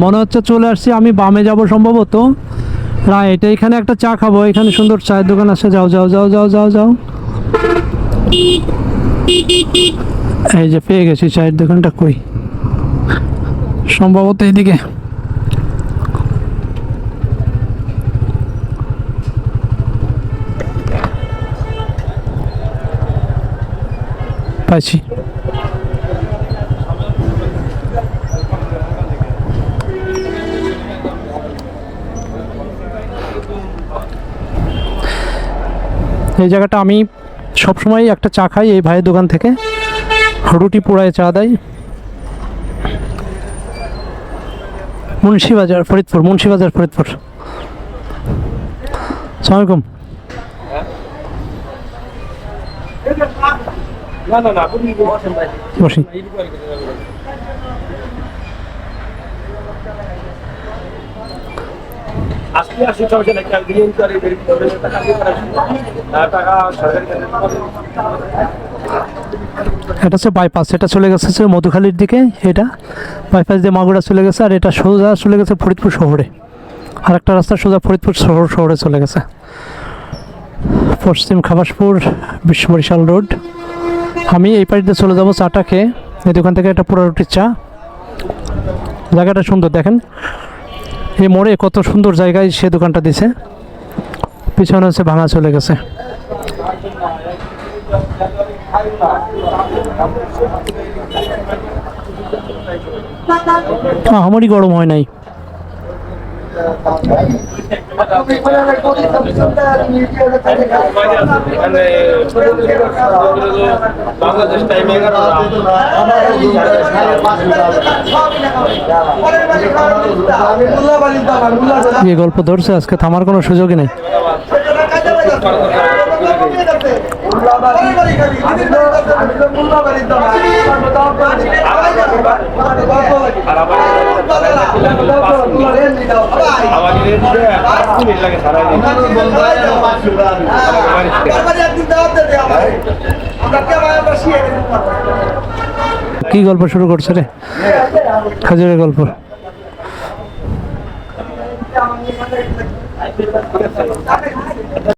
মনে হচ্ছে চলে আসছি আমি, বামে যাব সম্ভবত। রাইট, এইখানে একটা চা খাবো, এখানে সুন্দর চায়ের দোকান আছে। যাও যাও যাও যাও যাও যাও। এই যে পেয়ে গেছি চায়ের দোকানটা। কই? সম্ভবত এইদিকে। পাইছি। এই জায়গাটা আমি সবসময় একটা চা খাই এই ভাইয়ের দোকান থেকে, রুটি পোড়ায় চা দেয়। মুন্সিবাজার ফরিদপুর, মুন্সিবাজার ফরিদপুর। আসসালামু আলাইকুম। বসি। এটা হচ্ছে বাইপাস, এটা চলে গেছে হচ্ছে মধুখালীর দিকে। এটা বাইপাস দিয়ে মাগুরা চলে গেছে, আর এটা সোজা চলে গেছে ফরিদপুর শহরে। আর একটা রাস্তা সোজা ফরিদপুর শহরে চলে গেছে। পশ্চিম খাবাসপুর বরিশাল রোড। আমি এই পাশ দিয়ে চলে যাবো চাটা খেয়ে। এই দোকান থেকে একটা পোড়া রুটির চা। জায়গাটা সুন্দর, দেখেন এই মোড়ে কত সুন্দর জায়গায় সে দোকানটা দিছে। পিছনে হচ্ছে ভাঙা চলে গেছে। আমারই গরম হয় নাই। এই গল্প ধরছে, আজকে থামার কোনো সুযোগই নেই। কি গল্প শুরু করছে রে? খাজুরের গল্প।